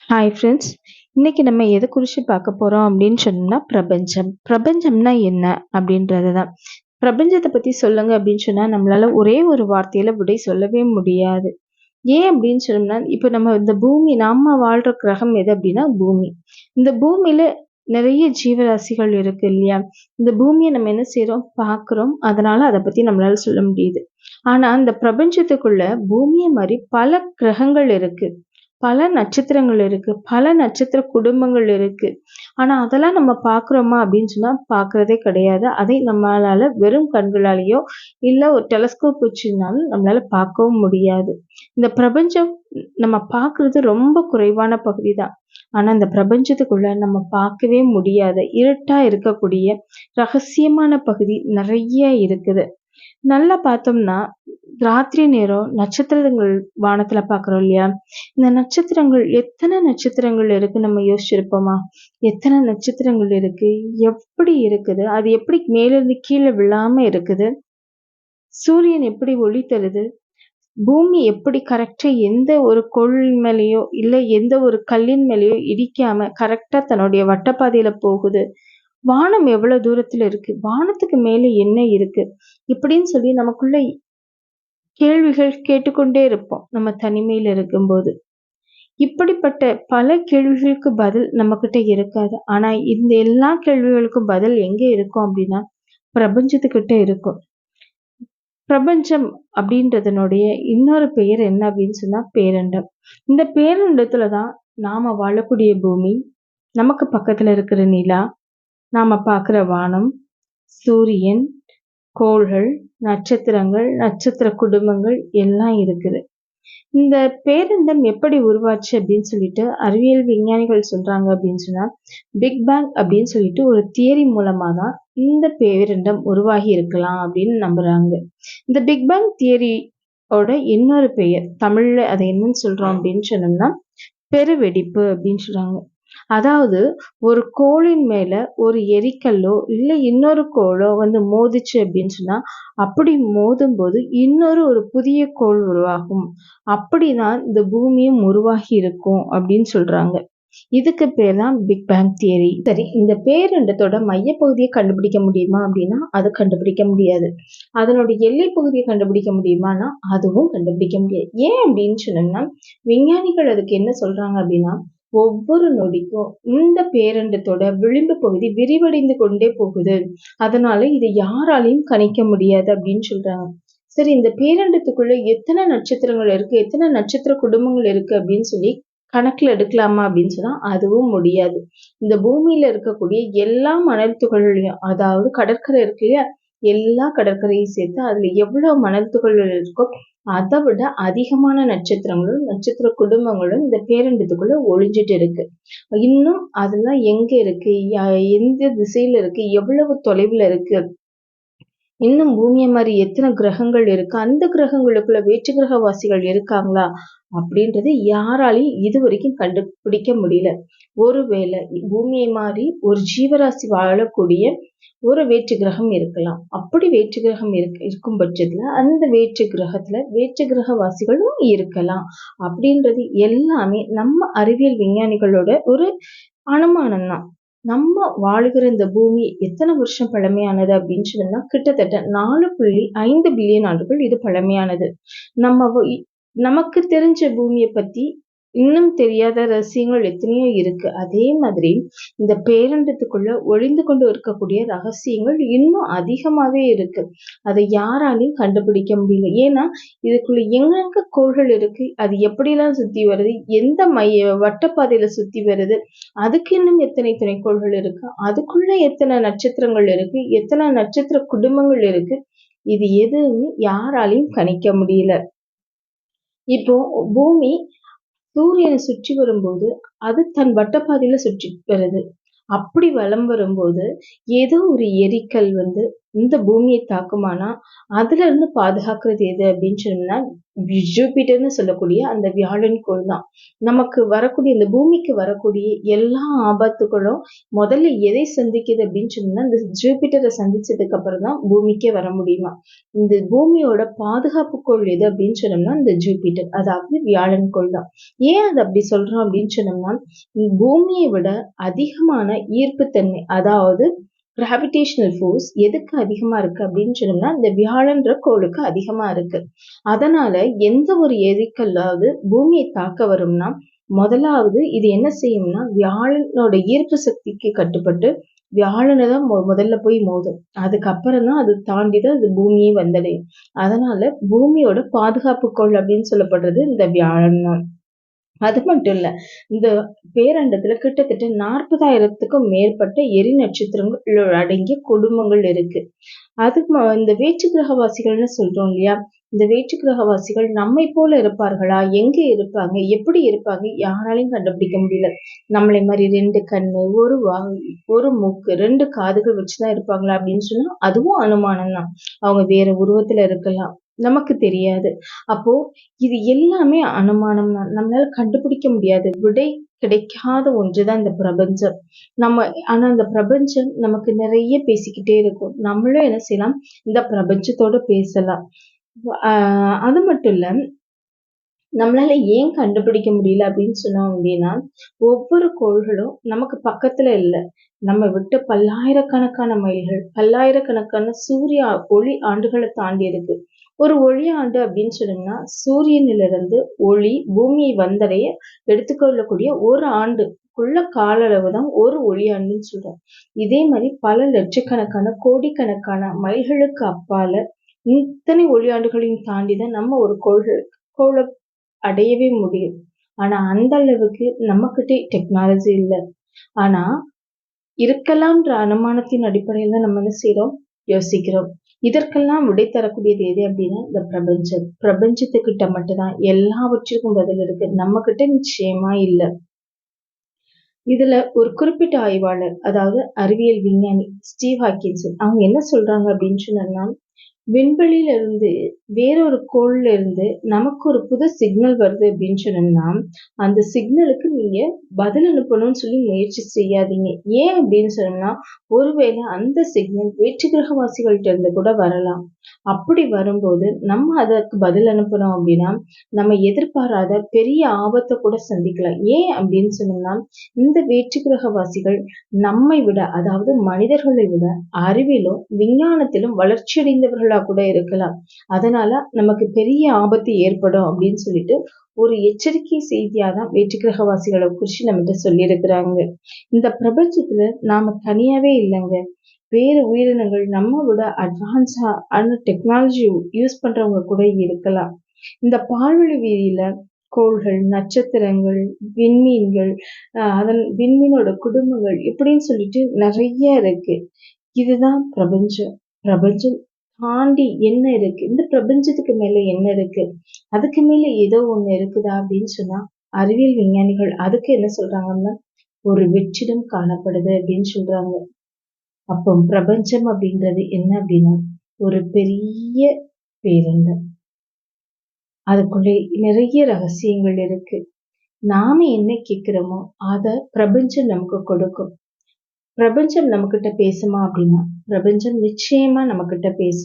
Hi friends. இன்னைக்கு நம்ம எதை குறித்து பார்க்க போகிறோம் அப்படின்னு சொன்னோம்னா பிரபஞ்சம். பிரபஞ்சம்னா என்ன அப்படின்றது தான். பிரபஞ்சத்தை பற்றி சொல்லுங்க அப்படின்னு சொன்னால் நம்மளால ஒரே ஒரு வார்த்தையில் விடை சொல்லவே முடியாது. ஏன் அப்படின்னு சொன்னோம்னா இப்போ நம்ம இந்த பூமி நாம வாழ்கிற கிரகம் எது அப்படின்னா பூமி. இந்த பூமியில் நிறைய ஜீவராசிகள் இருக்கு இல்லையா? இந்த பூமியை நம்ம என்ன செய்கிறோம், பார்க்குறோம். அதனால அதை பற்றி நம்மளால சொல்ல முடியுது. ஆனால் இந்த பிரபஞ்சத்துக்குள்ள பூமியை மாதிரி பல கிரகங்கள் இருக்கு, பல நட்சத்திரங்கள் இருக்கு, பல நட்சத்திர குடும்பங்கள் இருக்கு. ஆனா அதெல்லாம் நம்ம பார்க்குறோமா அப்படின்னு சொன்னா பார்க்கிறதே கிடையாது. அதை நம்மளால வெறும் கண்களாலேயோ இல்ல ஒரு டெலஸ்கோப் வச்சுனாலும் நம்மளால பார்க்கவும் முடியாது. இந்த பிரபஞ்சம் நம்ம பார்க்கிறது ரொம்ப குறைவான பகுதி தான். ஆனா இந்த பிரபஞ்சத்துக்குள்ள நம்ம பார்க்கவே முடியாத இருட்டா இருக்கக்கூடிய ரகசியமான பகுதி நிறைய இருக்குது. நல்லா பார்த்தோம்னா ராத்திரி நேரம் நட்சத்திரங்கள் வானத்துல பார்க்குறோம் இல்லையா? இந்த நட்சத்திரங்கள் எத்தனை நட்சத்திரங்கள் இருக்கு நம்ம யோசிச்சிருப்போமா? எத்தனை நட்சத்திரங்கள் இருக்கு? எப்படி இருக்குது? அது எப்படி மேலிருந்து கீழே விழாம இருக்குது? சூரியன் எப்படி ஒளி தருது? பூமி எப்படி கரெக்டா எந்த ஒரு கோள் மேலேயோ இல்ல எந்த ஒரு கல்லின் மேலேயோ இடிக்காம கரெக்டா தன்னுடைய வட்டப்பாதையில போகுது? வானம் எவ்வளவு தூரத்துல இருக்கு? வானத்துக்கு மேல என்ன இருக்கு? இப்படின்னு சொல்லி நமக்குள்ள கேள்விகள் கேட்டுக்கொண்டே இருப்போம் நம்ம தனிமையில இருக்கும்போது. இப்படிப்பட்ட பல கேள்விகளுக்கு பதில் நம்மகிட்ட இருக்காது. ஆனா இந்த எல்லா கேள்விகளுக்கும் பதில் எங்க இருக்கும் அப்படின்னா பிரபஞ்சத்துக்கிட்ட இருக்கும். பிரபஞ்சம் அப்படின்றதனுடைய இன்னொரு பெயர் என்ன அப்படின்னு சொன்னா பேரண்டம். இந்த பேரண்டத்துலதான் நாம வாழக்கூடிய பூமி, நமக்கு பக்கத்துல இருக்கிற நிலா, நாம பார்க்கிற வானம், சூரியன், கோள்கள், நட்சத்திரங்கள், நட்சத்திர குடும்பங்கள் எல்லாம் இருக்குது. இந்த பேரண்டம் எப்படி உருவாச்சு அப்படின்னு சொல்லிட்டு அறிவியல் விஞ்ஞானிகள் சொல்றாங்க அப்படின்னு சொன்னா பிக் பேங் அப்படின்னு சொல்லிட்டு ஒரு தியரி மூலமா தான் இந்த பேரண்டம் உருவாகி இருக்கலாம் அப்படின்னு நம்புறாங்க. இந்த பிக் பேங் தியரியோட இன்னொரு பெயர் தமிழ்ல அதை என்னன்னு சொல்றோம் அப்படின்னு சொன்னோம்னா பெருவெடிப்பு அப்படின்னு சொல்றாங்க. அதாவது ஒரு கோளின் மேல ஒரு எரிக்கல்லோ இல்ல இன்னொரு கோளோ வந்து மோதிச்சு அப்படின்னு சொன்னா அப்படி மோதும் போது இன்னொரு ஒரு புதிய கோள் உருவாகும். அப்படிதான் இந்த பூமியும் உருவாகி இருக்கும் அப்படின்னு சொல்றாங்க. இதுக்கு பேர் தான் பிக் பேங் தியரி. சரி, இந்த பேரண்டத்தோட மையப்பகுதியை கண்டுபிடிக்க முடியுமா அப்படின்னா அது கண்டுபிடிக்க முடியாது. அதனோட எல்லை பகுதியை கண்டுபிடிக்க முடியுமானா அதுவும் கண்டுபிடிக்க முடியாது. ஏன் அப்படின்னு சொன்னோம்னா விஞ்ஞானிகள் அதுக்கு என்ன சொல்றாங்க அப்படின்னா ஒவ்வொரு நொடிக்கும் இந்த பேரண்டத்தோட விளிம்பு பகுதி விரிவடைந்து கொண்டே போகுது. அதனால இதை யாராலையும் கணிக்க முடியாது அப்படின்னு சொல்றாங்க. சரி, இந்த பேரண்டத்துக்குள்ள எத்தனை நட்சத்திரங்கள் இருக்கு, எத்தனை நட்சத்திர குடும்பங்கள் இருக்கு அப்படின்னு சொல்லி கணக்குல எடுக்கலாமா அப்படின்னு சொன்னா அதுவும் முடியாது. இந்த பூமியில இருக்கக்கூடிய எல்லா மணல் துகள்களையும், அதாவது கடற்கரை இருக்கு இல்லையா, எல்லா கடற்கரையும் சேர்த்து அதுல எவ்வளவு மணல் துகள்கள் இருக்கோ அதை விட அதிகமான நட்சத்திரங்களும் நட்சத்திர குடும்பங்களும் இந்த பேரண்டத்துக்குள்ள ஒளிஞ்சிட்டு இருக்கு. இன்னும் அதெல்லாம் எங்க இருக்கு, எந்த திசையில இருக்கு, எவ்வளவு தொலைவுல இருக்கு, இன்னும் பூமியை மாதிரி எத்தனை கிரகங்கள் இருக்கு, அந்த கிரகங்களுக்குள்ள வேற்று கிரகவாசிகள் இருக்காங்களா அப்படின்றது யாராலையும் இது வரைக்கும் கண்டுபிடிக்க முடியல. ஒருவேளை பூமியை மாதிரி ஒரு ஜீவராசி வாழக்கூடிய ஒரு வேற்று கிரகம் இருக்கலாம். அப்படி வேற்று கிரகம் இருக்கும் பட்சத்துல அந்த வேற்று கிரகத்துல வேற்று கிரகவாசிகளும் இருக்கலாம். அப்படின்றது எல்லாமே நம்ம அறிவியல் விஞ்ஞானிகளோட ஒரு அனுமானம் தான். நம்ம வாழுகிற இந்த பூமி எத்தனை வருஷம் பழமையானது அப்படின்னு சொன்னா கிட்டத்தட்ட 4.5 பில்லியன் ஆண்டுகள் இது பழமையானது. நம்ம நமக்கு தெரிஞ்ச பூமியை பத்தி இன்னும் தெரியாத ரகசியங்கள் எத்தனையோ இருக்கு. அதே மாதிரி இந்த பேரண்டத்துக்குள்ள ஒளிந்து கொண்டு இருக்கக்கூடிய ரகசியங்கள் இன்னும் அதிகமாவே இருக்கு. அதை யாராலையும் கண்டுபிடிக்க முடியல. ஏன்னா இதுக்குள்ள எங்கெங்க கோள்கள் இருக்கு, அது எப்படிலாம் சுத்தி வருது, எந்த வட்டப்பாதையில சுத்தி வருது, அதுக்கு இன்னும் எத்தனை துணைக்கோள்கள் இருக்கு, அதுக்குள்ள எத்தனை நட்சத்திரங்கள் இருக்கு, எத்தனை நட்சத்திர குடும்பங்கள் இருக்கு, இது எதுவுமே யாராலையும் கணிக்க முடியல. இப்போ பூமி சூரியனை சுற்றி வரும்போது அது தன் வட்டப்பாதையில சுற்றி வருது. அப்படி வலம் வரும்போது ஏதோ ஒரு எரிக்கல் வந்து இந்த பூமியை தாக்குமானா அதுல இருந்து பாதுகாக்கிறது எது அப்படின்னு சொன்னா ஜூபிட்டர்னு சொல்லக்கூடிய அந்த வியாழன் கோள் தான். நமக்கு வரக்கூடிய இந்த பூமிக்கு வரக்கூடிய எல்லா ஆபத்துகளும் முதல்ல எதை சந்திக்குது அப்படின்னு சொன்னா இந்த ஜூபிட்டரை சந்திச்சதுக்கு அப்புறம் தான் பூமிக்கே வர முடியுமா. இந்த பூமியோட பாதுகாப்பு கோள் எது அப்படின்னு சொன்னோம்னா இந்த ஜூபிட்டர், அதாவது வியாழன் கோள் தான். ஏன் அது அப்படி சொல்றோம் அப்படின்னு சொன்னோம்னா பூமியை விட அதிகமான ஈர்ப்புத்தன்மை, அதாவது கிராவிடேஷனல் ஃபோர்ஸ் எதுக்கு அதிகமா இருக்கு அப்படின்னு சொன்னோம்னா இந்த வியாழன்ற கோளுக்கு அதிகமா இருக்கு. அதனால எந்த ஒரு எரிக்கல்லாவது பூமியை தாக்க வரும்னா முதலாவது இது என்ன செய்யும்னா வியாழனோட ஈர்ப்பு சக்திக்கு கட்டுப்பட்டு வியாழனை தான் முதல்ல போய் மோதும். அதுக்கப்புறம் தான் அது தாண்டிதான் அது பூமியை வந்தடையும். அதனால பூமியோட பாதுகாப்பு கோள் அப்படின்னு சொல்லப்படுறது இந்த வியாழன் தான். அது மட்டும் இல்ல, இந்த பேரண்டத்துல கிட்டத்தட்ட 40,000க்கும் மேற்பட்ட எரி நட்சத்திரங்கள் அடங்கிய குடும்பங்கள் இருக்கு. இந்த வேற்று கிரகவாசிகள்னு சொல்றோம் இல்லையா? இந்த வேற்று கிரகவாசிகள் நம்மை போல இருப்பார்களா? எங்க இருப்பாங்க? எப்படி இருப்பாங்க? யாராலையும் கண்டுபிடிக்க முடியல. நம்மளை மாதிரி 2 கண்ணு, 1 வாய், 1 மூக்கு, 2 காதுகள் வச்சுதான் இருப்பாங்களா அப்படின்னு சொன்னா அதுவும் அனுமானம் தான். அவங்க வேற உருவத்துல இருக்கலாம். நமக்கு தெரியாது. அப்போ இது எல்லாமே அனுமானம் தான். நம்மளால கண்டுபிடிக்க முடியாது. விடை கிடைக்காத ஒன்றுதான் இந்த பிரபஞ்சம். ஆனா இந்த பிரபஞ்சம் நமக்கு நிறைய பேசிக்கிட்டே இருக்கும். நம்மளும் என்ன செய்யலாம், இந்த பிரபஞ்சத்தோட பேசலாம். அது மட்டும் இல்ல, நம்மளால ஏன் கண்டுபிடிக்க முடியல அப்படின்னு சொன்னோம் அப்படின்னா, ஒவ்வொரு கோள்களும் நமக்கு பக்கத்துல இல்ல. நம்ம விட்டு பல்லாயிரக்கணக்கான மைல்கள், பல்லாயிரக்கணக்கான சூரிய ஒளி ஆண்டுகளை தாண்டி இருக்கு. ஒரு ஒளி ஆண்டு அப்படின்னு சொன்னோம்னா சூரியனிலிருந்து ஒளி பூமியை வந்தடைய எடுத்துக்கொள்ளக்கூடிய ஒரு ஆண்டுக்குள்ள கால அளவு தான் ஒரு ஒளி ஆண்டுன்னு சொல்றோம். இதே மாதிரி பல லட்சக்கணக்கான கோடிக்கணக்கான மைல்களுக்கு அப்பால இத்தனை ஒளியாண்டுகளையும் தாண்டிதான் நம்ம ஒரு கோளை அடையவே முடியும். ஆனா அந்த அளவுக்கு நம்மகிட்ட டெக்னாலஜி இல்ல. ஆனா இருக்கலாம்ன்ற அனுமானத்தின் அடிப்படையில நம்ம என்ன செய்றோம், யோசிக்கிறோம். இதற்கெல்லாம் விடை தரக்கூடியது எது அப்படின்னா இந்த பிரபஞ்சம். பிரபஞ்சத்துக்கிட்ட மட்டும்தான் எல்லாவற்றிற்கும் பதில் இருக்கு. நம்ம கிட்ட நிச்சயமா இல்ல. இதுல ஒரு குறிப்பிட்ட ஆய்வாளர், அதாவது அறிவியல் விஞ்ஞானி ஸ்டீவ் ஹாக்கின்சன் அவங்க என்ன சொல்றாங்க அப்படின்னு சொன்னா, விண்வெளியில இருந்து வேறொரு கோள்ல இருந்து நமக்கு ஒரு புது சிக்னல் வருது அப்படின்னு சொன்னோம்னா அந்த சிக்னலுக்கு நீங்க பதில் அனுப்பணும்னு சொல்லி முயற்சி செய்யாதீங்க. ஏன் அப்படின்னு சொன்னோம்னா ஒருவேளை அந்த சிக்னல் வேற்று கிரகவாசிகள்கிட்ட இருந்து கூட வரலாம். அப்படி வரும்போது நம்ம அதற்கு பதில் அனுப்பணும் அப்படின்னா நம்ம எதிர்பாராத பெரிய ஆபத்தை கூட சந்திக்கலாம். ஏன் அப்படின்னு சொன்னோம்னா இந்த வேற்று கிரகவாசிகள் நம்மை விட, அதாவது மனிதர்களை விட அறிவிலும் விஞ்ஞானத்திலும் வளர்ச்சி அடைந்தவர்களா கூட இருக்கலாம். அதனால நமக்கு பெரிய ஆபத்து ஏற்படும் அப்படின்னு சொல்லிட்டு ஒரு எச்சரிக்கை செய்தியா தான் வேற்று கிரகவாசிகளை குறிச்சு நம்மகிட்ட சொல்லியிருக்கிறாங்க. இந்த பிரபஞ்சத்துல நாம தனியாவே இல்லைங்க. வேறு உயிரினங்கள் நம்ம விட அட்வான்ஸா டெக்னாலஜி யூஸ் பண்றவங்க கூட இருக்கலாம். இந்த பால்வெளி வீதியில கோள்கள், நட்சத்திரங்கள், விண்மீன்கள், அதன் விண்மீனோட குடும்பங்கள் இப்படின்னு சொல்லிட்டு நிறைய இருக்கு. இதுதான் பிரபஞ்சம். பிரபஞ்சம் தாண்டி என்ன இருக்கு, இந்த பிரபஞ்சத்துக்கு மேல என்ன இருக்கு, அதுக்கு மேல ஏதோ ஒண்ணு இருக்குதா அப்படின்னு சொன்னா அறிவியல் விஞ்ஞானிகள் அதுக்கு என்ன சொல்றாங்கன்னா ஒரு வெற்றிடம் காணப்படுது அப்படின்னு சொல்றாங்க. அப்போ பிரபஞ்சம் அப்படின்றது என்ன அப்படின்னா ஒரு பெரிய பேரண்டம். அதுக்குள்ளே நிறைய ரகசியங்கள் இருக்கு. நாம என்ன கேட்கிறோமோ அத பிரபஞ்சம் நமக்கு கொடுக்கும். பிரபஞ்சம் நம்மகிட்ட பேசுமா அப்படின்னா பிரபஞ்சம் நிச்சயமா நம்மகிட்ட பேசும்.